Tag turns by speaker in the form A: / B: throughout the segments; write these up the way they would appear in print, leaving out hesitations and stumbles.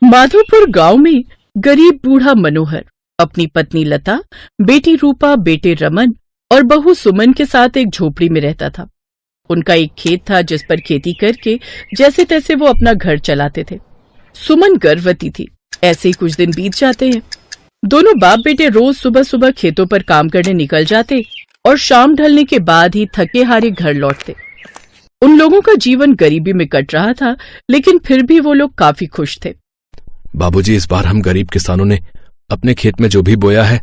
A: माधोपुर गांव में गरीब बूढ़ा मनोहर अपनी पत्नी लता, बेटी रूपा, बेटे रमन और बहू सुमन के साथ एक झोपड़ी में रहता था। उनका एक खेत था जिस पर खेती करके जैसे तैसे वो अपना घर चलाते थे। सुमन गर्भवती थी। ऐसे ही कुछ दिन बीत जाते हैं। दोनों बाप बेटे रोज सुबह सुबह खेतों पर काम करने निकल जाते और शाम ढलने के बाद ही थके हारे घर लौटते। उन लोगों का जीवन गरीबी में कट रहा था, लेकिन फिर भी वो लोग काफी खुश थे।
B: बाबूजी, इस बार हम गरीब किसानों ने अपने खेत में जो भी बोया है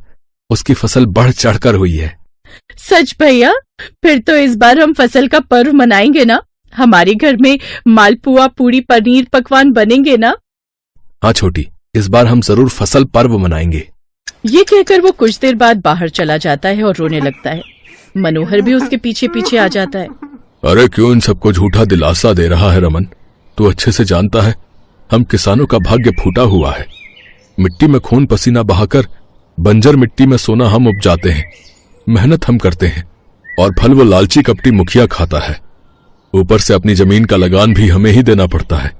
B: उसकी फसल बढ़ चढ़कर हुई है।
A: सच भैया? फिर तो इस बार हम फसल का पर्व मनाएंगे ना? हमारे घर में मालपुआ, पूरी, पनीर पकवान बनेंगे ना?
B: हाँ छोटी, इस बार हम जरूर फसल पर्व मनाएंगे।
A: ये कहकर वो कुछ देर बाद बाहर चला जाता है और रोने लगता है। मनोहर भी उसके पीछे पीछे आ जाता है।
B: अरे क्यों इन सबको झूठा दिलासा दे रहा है रमन? तू अच्छे से जानता है हम किसानों का भाग्य फूटा हुआ है। मिट्टी में खून पसीना बहाकर बंजर मिट्टी में सोना हम उपजाते हैं। मेहनत हम करते हैं और फल वो लालची कपटी मुखिया खाता है। ऊपर से अपनी जमीन का लगान भी हमें ही देना पड़ता है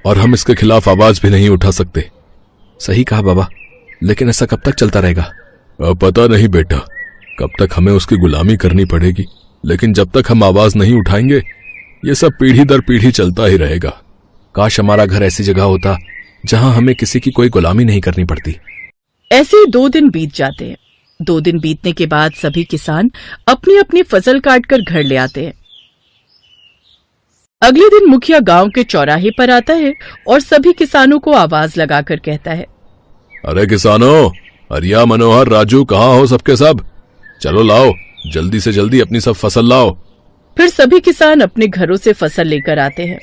B: और हम इसके खिलाफ आवाज भी नहीं उठा सकते।
C: सही कहा बाबा, लेकिन ऐसा कब तक चलता रहेगा?
B: अब पता नहीं बेटा, कब तक हमें उसकी गुलामी करनी पड़ेगी, लेकिन जब तक हम आवाज नहीं उठाएंगे ये सब पीढ़ी दर पीढ़ी चलता ही रहेगा।
C: काश हमारा घर ऐसी जगह होता जहां हमें किसी की कोई गुलामी नहीं करनी पड़ती।
A: ऐसे ही 2 दिन बीत जाते हैं। 2 दिन बीतने के बाद सभी किसान अपनी अपनी फसल काटकर घर ले आते हैं। अगले दिन मुखिया गांव के चौराहे पर आता है और सभी किसानों को आवाज लगाकर कहता है,
B: अरे किसानों, हरिया, मनोहर, राजू, कहाँ हो सबके सब? चलो लाओ, जल्दी से जल्दी अपनी सब फसल लाओ।
A: फिर सभी किसान अपने घरों से फसल लेकर आते हैं।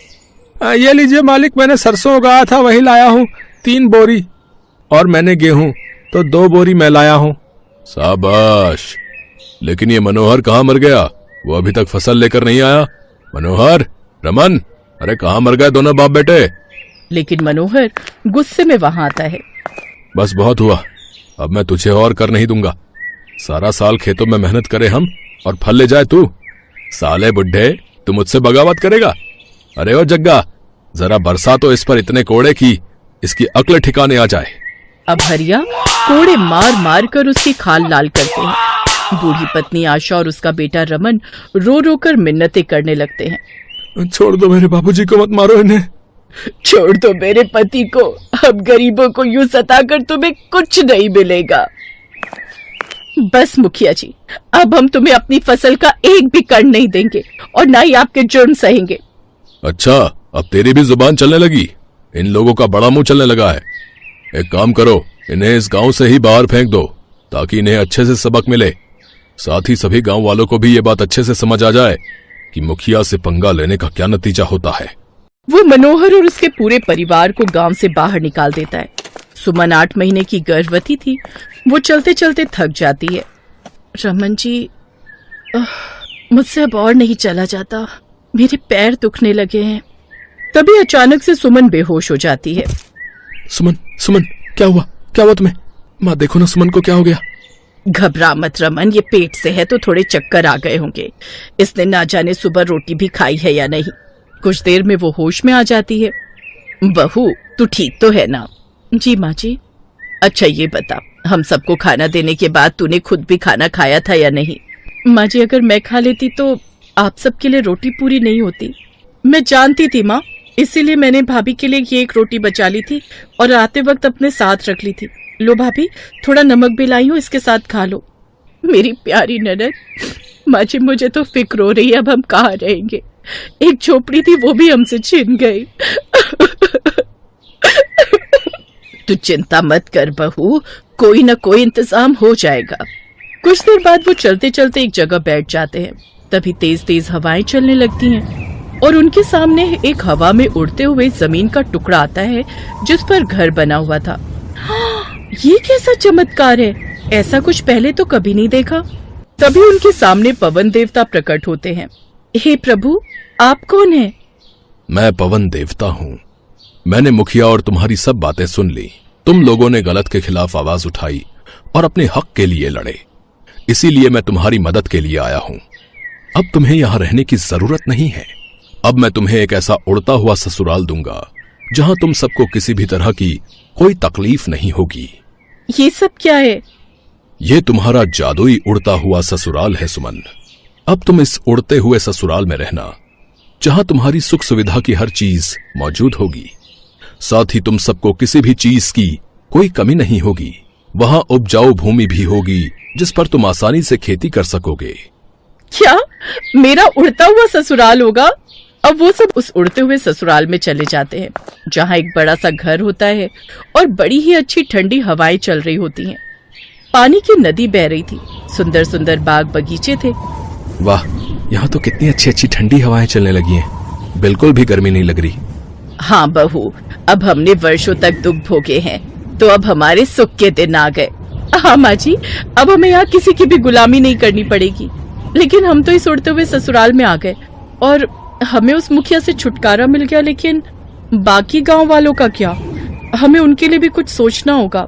D: ये लीजिए मालिक, मैंने सरसों उगाया था वही लाया हूँ 3 बोरी, और मैंने गेहूं तो 2 बोरी मैं लाया हूँ।
B: शाबाश। लेकिन ये मनोहर कहाँ मर गया? वो अभी तक फसल लेकर नहीं आया। मनोहर, रमन, अरे कहाँ मर गए दोनों बाप बेटे?
A: लेकिन मनोहर गुस्से में वहां आता है।
B: बस बहुत हुआ, अब मैं तुझे और कर नहीं दूंगा। सारा साल खेतों में मेहनत करे हम और फल ले जाए तू। साले बुढ़े, तू मुझसे बगावत करेगा? अरे ओ जग्गा, जरा बरसा तो इस पर इतने कोड़े की इसकी अक्ल ठिकाने आ जाए।
A: अब हरिया कोड़े मार मार कर उसकी खाल लाल करते हैं। बूढ़ी पत्नी आशा और उसका बेटा रमन रो रो कर मिन्नतें करने लगते हैं।
D: छोड़ दो मेरे बाबूजी को, मत मारो इन्हें।
A: छोड़ दो मेरे पति को, अब गरीबों को यूं सताकर तुम्हें कुछ नहीं मिलेगा। बस मुखिया जी, अब हम तुम्हें अपनी फसल का एक भी कण नहीं देंगे और ना ही आपके जुर्म सहेंगे।
B: अच्छा, अब तेरी भी जुबान चलने लगी? इन लोगों का बड़ा मुंह चलने लगा है। एक काम करो, इन्हें इस गांव से ही बाहर फेंक दो ताकि इन्हें अच्छे से सबक मिले। साथ ही सभी गांव वालों को भी ये बात अच्छे से समझ आ जाए कि मुखिया से पंगा लेने का क्या नतीजा होता है।
A: वो मनोहर और उसके पूरे परिवार को गांव से बाहर निकाल देता है। सुमन 8 महीने की गर्भवती थी। वो चलते चलते थक जाती है। रमन जी, मुझसे अब और नहीं चला जाता, मेरे पैर दुखने लगे हैं। तभी अचानक से सुमन बेहोश हो जाती है।
C: सुमन, सुमन, क्या हुआ? क्या हुआ तुम्हें? माँ देखो ना, सुमन को क्या हो गया?
A: घबरा मत रमन, ये पेट से है तो थोड़े चक्कर आ गए होंगे। इसने ना जाने सुबह रोटी भी खाई है या नहीं। कुछ देर में वो होश में आ जाती है। बहू, तू ठीक तो है ना? जी माँ जी। अच्छा ये बता, हम सबको खाना देने के बाद तूने खुद भी खाना खाया था या नहीं? माँ जी, अगर मैं खा लेती तो आप सबके लिए रोटी पूरी नहीं होती। मैं जानती थी माँ, इसीलिए मैंने भाभी के लिए ये एक रोटी बचा ली थी और आते वक्त अपने साथ रख ली थी। लो भाभी, थोड़ा नमक भी लाई हूँ, इसके साथ खा लो। मेरी प्यारी ननद, माँ जी मुझे तो फिक्र हो रही है, अब हम कहाँ रहेंगे? एक झोपड़ी थी वो भी हमसे छिन गई। तू चिंता मत कर बहू, कोई न कोई इंतजाम हो जाएगा। कुछ देर बाद वो चलते चलते एक जगह बैठ जाते हैं। तभी तेज तेज हवाएं चलने लगती हैं और उनके सामने एक हवा में उड़ते हुए जमीन का टुकड़ा आता है जिस पर घर बना हुआ था। ये कैसा चमत्कार है, ऐसा कुछ पहले तो कभी नहीं देखा। तभी उनके सामने पवन देवता प्रकट होते हैं। हे प्रभु, आप कौन हैं?
B: मैं पवन देवता हूँ। मैंने मुखिया और तुम्हारी सब बातें सुन ली। तुम लोगों ने गलत के खिलाफ आवाज उठाई और अपने हक के लिए लड़े, इसीलिए मैं तुम्हारी मदद के लिए आया हूँ। अब तुम्हें यहाँ रहने की जरूरत नहीं है। अब मैं तुम्हें एक ऐसा उड़ता हुआ ससुराल दूंगा जहां तुम सबको किसी भी तरह की कोई तकलीफ नहीं होगी।
A: ये सब क्या है?
B: ये तुम्हारा जादुई उड़ता हुआ ससुराल है सुमन। अब तुम इस उड़ते हुए ससुराल में रहना, जहां तुम्हारी सुख सुविधा की हर चीज मौजूद होगी। साथ ही तुम सबको किसी भी चीज की कोई कमी नहीं होगी। वहां उपजाऊ भूमि भी होगी, जिस पर तुम आसानी से खेती कर सकोगे।
A: क्या मेरा उड़ता हुआ ससुराल होगा? अब वो सब उस उड़ते हुए ससुराल में चले जाते हैं, जहाँ एक बड़ा सा घर होता है और बड़ी ही अच्छी ठंडी हवाएं चल रही होती हैं। पानी की नदी बह रही थी, सुंदर सुंदर बाग बगीचे थे।
C: वाह, यहाँ तो कितनी अच्छी अच्छी ठंडी हवाएं चलने लगी हैं। बिल्कुल भी गर्मी नहीं लग रही।
A: हाँ बहू, अब हमने वर्षों तक दुख भोगे हैं, तो अब हमारे सुख के दिन आ गए। हाँ माँ जी, अब हमें यहाँ किसी की भी गुलामी नहीं करनी पड़ेगी। लेकिन हम तो इस उड़ते हुए ससुराल में आ गए और हमें उस मुखिया से छुटकारा मिल गया, लेकिन बाकी गांव वालों का क्या? हमें उनके लिए भी कुछ सोचना होगा।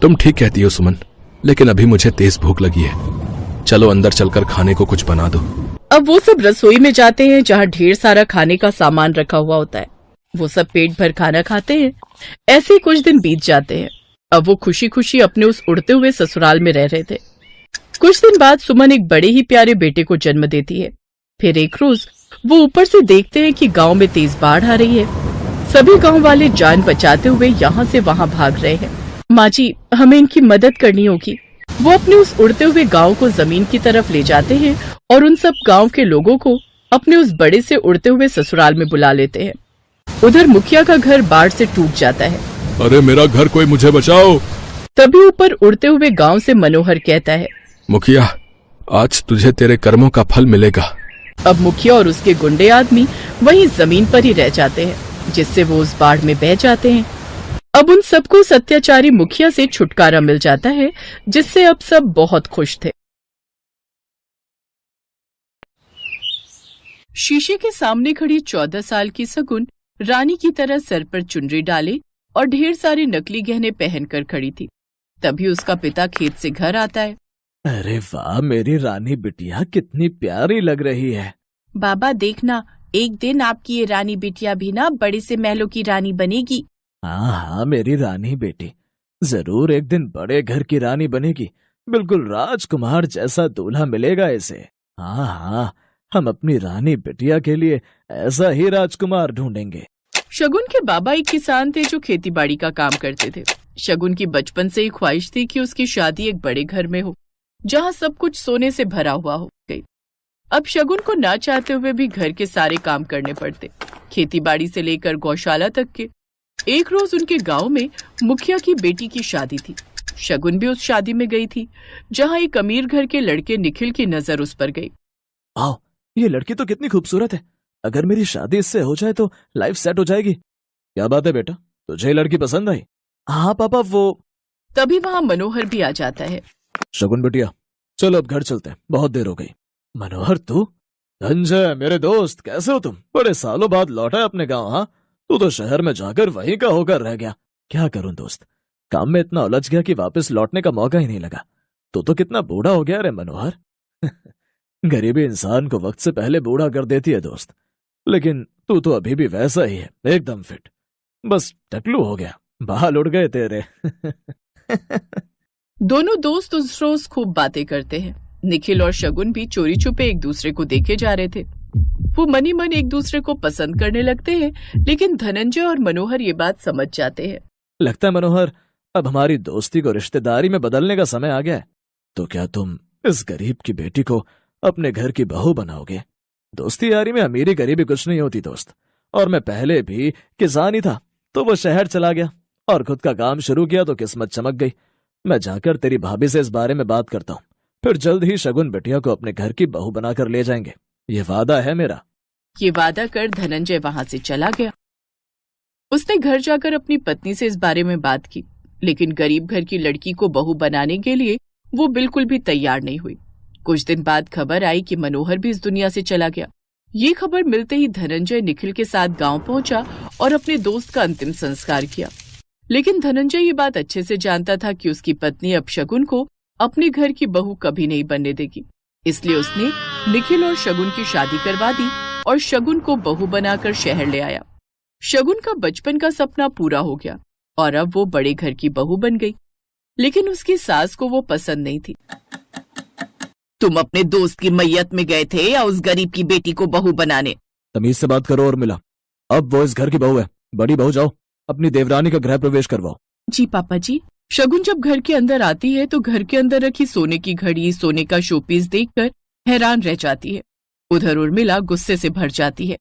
C: तुम ठीक कहती हो सुमन, लेकिन अभी मुझे तेज भूख लगी है। चलो अंदर चलकर खाने को कुछ बना दो।
A: अब वो सब रसोई में जाते हैं, जहाँ ढेर सारा खाने का सामान रखा हुआ होता है। वो सब पेट भर खाना खाते हैं। ऐसे ही कुछ दिन बीत जाते हैं। अब वो खुशी खुशी अपने उस उड़ते हुए ससुराल में रह रहे थे। कुछ दिन बाद सुमन एक बड़े ही प्यारे बेटे को जन्म देती है। फिर एक रोज वो ऊपर से देखते हैं कि गांव में तेज बाढ़ आ रही है। सभी गांव वाले जान बचाते हुए यहाँ से वहाँ भाग रहे हैं। माँ जी, हमें इनकी मदद करनी होगी। वो अपने उस उड़ते हुए गांव को जमीन की तरफ ले जाते हैं और उन सब गांव के लोगों को अपने उस बड़े से उड़ते हुए ससुराल में बुला लेते हैं। उधर मुखिया का घर बाढ़ से टूट जाता है।
B: अरे मेरा घर, कोई मुझे बचाओ।
A: तभी ऊपर उड़ते हुए गांव से मनोहर कहता है,
C: मुखिया, आज तुझे तेरे कर्मों का फल मिलेगा।
A: अब मुखिया और उसके गुंडे आदमी वहीं जमीन पर ही रह जाते हैं, जिससे वो उस बाढ़ में बह जाते हैं। अब उन सबको उस अत्याचारी मुखिया से छुटकारा मिल जाता है, जिससे अब सब बहुत खुश थे। शीशे के सामने खड़ी 14 साल की सगुन रानी की तरह सर पर चुनरी डाले और ढेर सारे नकली गहने पहनकर खड़ी थी। तभी उसका पिता खेत से घर आता है।
E: अरे वाह, मेरी रानी बिटिया कितनी प्यारी लग रही है।
A: बाबा देखना, एक दिन आपकी ये रानी बिटिया भी ना बड़े से महलों की रानी बनेगी।
E: हाँ हाँ, मेरी रानी बेटी जरूर एक दिन बड़े घर की रानी बनेगी। बिल्कुल राजकुमार जैसा दूल्हा मिलेगा इसे। हाँ हाँ, हम अपनी रानी बिटिया के लिए ऐसा ही राजकुमार ढूंढेंगे।
A: शगुन के बाबा एक किसान थे जो खेतीबाड़ी का काम करते थे। शगुन की बचपन से ही ख्वाहिश थी कि उसकी शादी एक बड़े घर में हो, जहाँ सब कुछ सोने से भरा हुआ हो गई। अब शगुन को ना चाहते हुए भी घर के सारे काम करने पड़ते, खेतीबाड़ी से लेकर गौशाला तक के। एक रोज उनके गांव में मुखिया की बेटी की शादी थी। शगुन भी उस शादी में गई थी, जहाँ एक अमीर घर के लड़के निखिल की नजर उस पर गई।
E: आओ, ये लड़की तो कितनी खूबसूरत है। अगर मेरी शादी इससे हो जाए तो लाइफ सेट हो जाएगी। क्या बात है बेटा, तुझे ये लड़की पसंद आई? हाँ पापा, वो।
A: तभी वहाँ मनोहर भी आ जाता है।
E: शगुन बिटिया, चलो अब घर चलते हैं, बहुत देर हो गई। मनोहर, तू? धनंजय मेरे दोस्त, कैसे हो तुम? बड़े सालों बाद लौटा है अपने गांव। हाँ, तू तो शहर में जाकर वहीं का होकर रह गया। क्या करूं दोस्त, काम में इतना उलझ गया कि वापस लौटने का मौका ही नहीं लगा। तू तो कितना बूढ़ा हो गया रे मनोहर। गरीबी इंसान को वक्त से पहले बूढ़ा कर देती है दोस्त, लेकिन तू तो अभी भी वैसा ही है, एकदम फिट। बस टकलू हो गया, बाल उड़ गए तेरे।
A: दोनों दोस्त उस रोज खूब बातें करते हैं। निखिल और शगुन भी चोरी छुपे एक दूसरे को देखे जा रहे थे। वो मनी मन एक दूसरे को पसंद करने लगते हैं, लेकिन धनंजय और मनोहर ये बात समझ जाते हैं।
E: लगता है मनोहर, अब हमारी दोस्ती को रिश्तेदारी में बदलने का समय आ गया है। तो क्या तुम इस गरीब की बेटी को अपने घर की बहू बनाओगे? दोस्ती यारी में अमीरी गरीबी कुछ नहीं होती दोस्त। और मैं पहले भी किसान ही था, तो वो शहर चला गया और खुद का काम शुरू किया तो किस्मत चमक गई। मैं जाकर तेरी भाभी से इस बारे में बात करता हूँ, फिर जल्द ही शगुन बिटिया को अपने घर की बहू बनाकर ले जाएंगे। ये वादा है मेरा।
A: ये वादा कर धनंजय वहां से चला गया। उसने घर जाकर अपनी पत्नी से इस बारे में बात की, लेकिन गरीब घर की लड़की को बहू बनाने के लिए वो बिल्कुल भी तैयार नहीं हुई। कुछ दिन बाद खबर आई कि मनोहर भी इस दुनिया से चला गया। ये खबर मिलते ही धनंजय निखिल के साथ गांव पहुंचा और अपने दोस्त का अंतिम संस्कार किया। लेकिन धनंजय ये बात अच्छे से जानता था कि उसकी पत्नी अब शगुन को अपने घर की बहू कभी नहीं बनने देगी। इसलिए उसने निखिल और शगुन की शादी करवा दी और शगुन को बहू बनाकर शहर ले आया। शगुन का बचपन का सपना पूरा हो गया और अब वो बड़े घर की बहू बन गई, लेकिन उसकी सास को वो पसंद नहीं थी। तुम अपने दोस्त की मैयत में गए थे या उस गरीब की बेटी को बहू बनाने?
E: तमीज से बात करो उर्मिला, अब वो इस घर की बहू है। बड़ी बहू, जाओ अपनी देवरानी का गृह प्रवेश करवाओ।
A: जी पापा जी। शगुन जब घर के अंदर आती है तो घर के अंदर रखी सोने की घड़ी, सोने का शोपीस देखकर हैरान रह जाती है। उधर उर्मिला गुस्से से भर जाती है।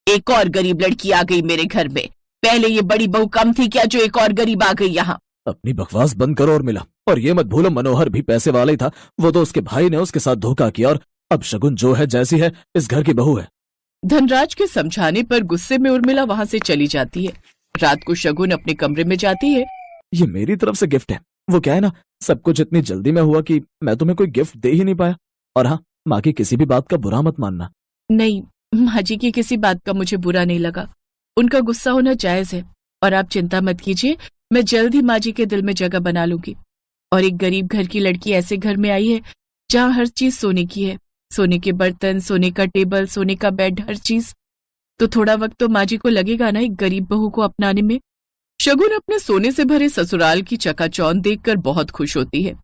A: एक और गरीब लड़की आ गई मेरे घर में। पहले ये बड़ी बहू कम थी क्या जो एक और गरीब आ गई यहाँ?
E: अपनी बकवास बंद करो उर्मिला, और ये मत भूलो मनोहर भी पैसे वाला ही था। वो तो उसके भाई ने उसके साथ धोखा किया, और अब शगुन जो है जैसी है इस घर की बहू है।
A: धनराज के समझाने पर गुस्से में उर्मिला वहाँ से चली जाती है। रात को शगुन अपने कमरे में जाती है।
E: ये मेरी तरफ से गिफ्ट है। वो क्या है ना, सब कुछ इतनी जल्दी में हुआ कि मैं तुम्हें कोई गिफ्ट दे ही नहीं पाया। और हाँ, माँ की किसी भी बात का बुरा मत मानना।
A: नहीं, माँ जी की किसी बात का मुझे बुरा नहीं लगा। उनका गुस्सा होना जायज है, और आप चिंता मत कीजिए, मैं जल्द ही माँ जी के दिल में जगह बना लूंगी। और एक गरीब घर की लड़की ऐसे घर में आई है जहाँ हर चीज सोने की है, सोने के बर्तन, सोने का टेबल, सोने का बेड, हर चीज। तो थोड़ा वक्त तो माँ जी को लगेगा ना एक गरीब बहू को अपनाने में। शगुन अपने सोने से भरे ससुराल की चकाचौंध देखकर बहुत खुश होती है।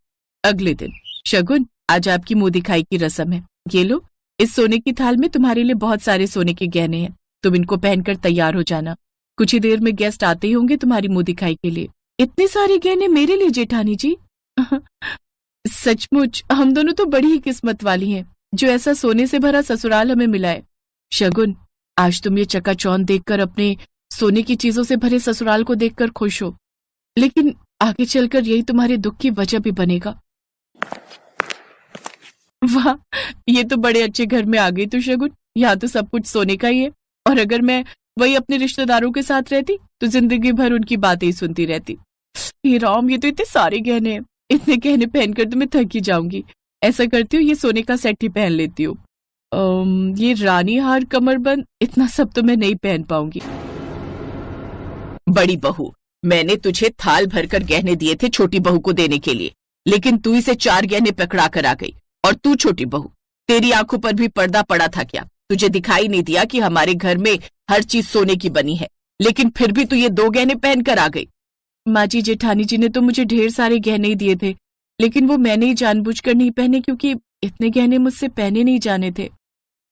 A: अगले दिन, शगुन, आज आपकी मुंह दिखाई की रस्म है। ये लो, इस सोने की थाल में तुम्हारे लिए बहुत सारे सोने के गहने हैं। तुम इनको पहनकर तैयार हो जाना। कुछ ही देर में गेस्ट आते ही होंगे तुम्हारी मुंह दिखाई के लिए। इतने सारे गहने मेरे लिए जेठानी जी? सचमुच हम दोनों तो बड़ी ही किस्मत वाली हैं जो ऐसा सोने से भरा ससुराल हमें मिला है। शगुन, आज तुम ये चकाचौंध देखकर, अपने सोने की चीजों से भरे ससुराल को देखकर खुश हो, लेकिन आगे चलकर यही तुम्हारे दुख की वजह भी बनेगा। वाह, ये तो बड़े अच्छे घर में आ गई तू शगुन। यहाँ तो सब कुछ सोने का ही है, और अगर मैं वही अपने रिश्तेदारों के साथ रहती तो जिंदगी भर उनकी बातें ही सुनती रहती। हे राम, ये तो इतने सारे गहने हैं। इतने गहने पहनकर तो मैं थक ही जाऊंगी। ऐसा करती हूँ, ये सोने का सेट ही पहन लेती हूँ। ये रानी हार, कमरबंद, इतना सब तो मैं नहीं पहन पाऊंगी। बड़ी बहू, मैंने तुझे थाल भरकर गहने दिए थे छोटी बहू को देने के लिए, लेकिन तू इसे 4 गहने पकड़ा कर आ गई। और तू छोटी बहू, तेरी आंखों पर भी पर्दा पड़ा था क्या? तुझे दिखाई नहीं दिया कि हमारे घर में हर चीज सोने की बनी है, लेकिन फिर भी तू ये 2 गहने पहनकर आ गई। माँ जी, जेठानी जी ने तो मुझे ढेर सारे गहने ही दिए थे, लेकिन वो मैंने ही जानबूझकर नहीं पहने, क्योंकि इतने गहने मुझसे पहने नहीं जाने थे।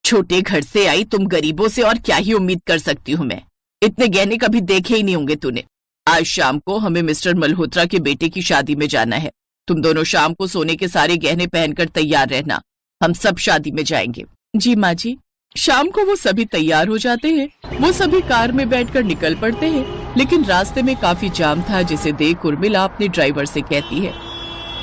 A: छोटे घर से आई तुम गरीबों से और क्या ही उम्मीद कर सकती हूँ मैं? इतने गहने कभी देखे ही नहीं होंगे तूने। आज शाम को हमें मिस्टर मल्होत्रा के बेटे की शादी में जाना है। तुम दोनों शाम को सोने के सारे गहने पहनकर तैयार रहना। हम सब शादी में जाएंगे। जी माँ जी। शाम को वो सभी तैयार हो जाते हैं। वो सभी कार में बैठकर निकल पड़ते हैं, लेकिन रास्ते में काफी जाम था, जिसे देख उर्मिला अपने ड्राइवर से कहती है,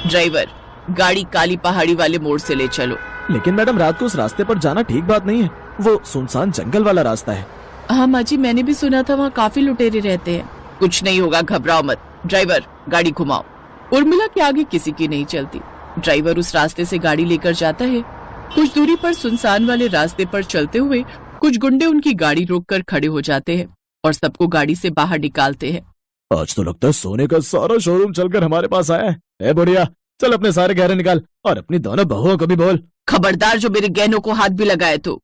A: ड्राइवर, गाड़ी काली पहाड़ी वाले मोड़ से ले चलो।
E: लेकिन मैडम, रात को उस रास्ते पर जाना ठीक बात नहीं है। वो सुनसान जंगल वाला रास्ता है।
A: हाँ माँ जी, मैंने भी सुना था वहाँ काफी लुटेरे रहते हैं। कुछ नहीं होगा, घबराओ मत। ड्राइवर, गाड़ी घुमाओ। उर्मिला के आगे किसी की नहीं चलती। ड्राइवर उस रास्ते से गाड़ी लेकर जाता है। कुछ दूरी पर सुनसान वाले रास्ते पर चलते हुए कुछ गुंडे उनकी गाड़ी रोककर खड़े हो जाते हैं और सबको गाड़ी से बाहर निकालते हैं।
E: आज तो लगता है सोने का सारा शोरूम चलकर हमारे पास आया है। ए बुढ़िया, चल अपने सारे गहने निकाल और अपनी दोनों बहुओं को भी बोल।
A: खबरदार जो मेरे गहनों को हाथ भी लगाए तो।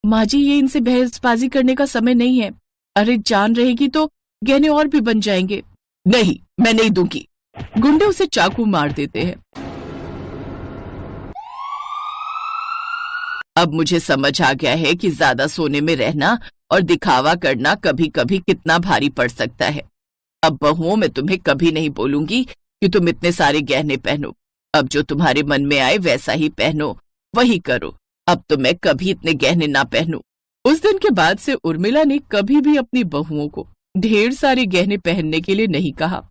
A: माँ जी, ये इनसे बहसबाजी करने का समय नहीं है। अरे जान रहेगी तो गहने और भी बन जाएंगे। नहीं, मैं नहीं दूंगी। गुंडे उसे चाकू मार देते हैं। अब मुझे समझ आ गया है कि ज्यादा सोने में रहना और दिखावा करना कभी कभी कितना भारी पड़ सकता है। अब बहुओं में तुम्हें कभी नहीं बोलूंगी कि तुम इतने सारे गहने पहनो। अब जो तुम्हारे मन में आए वैसा ही पहनो, वही करो। अब तो मैं कभी इतने गहने ना पहनूं। उस दिन के बाद से उर्मिला ने कभी भी अपनी बहुओं को ढेर सारे गहने पहनने के लिए नहीं कहा।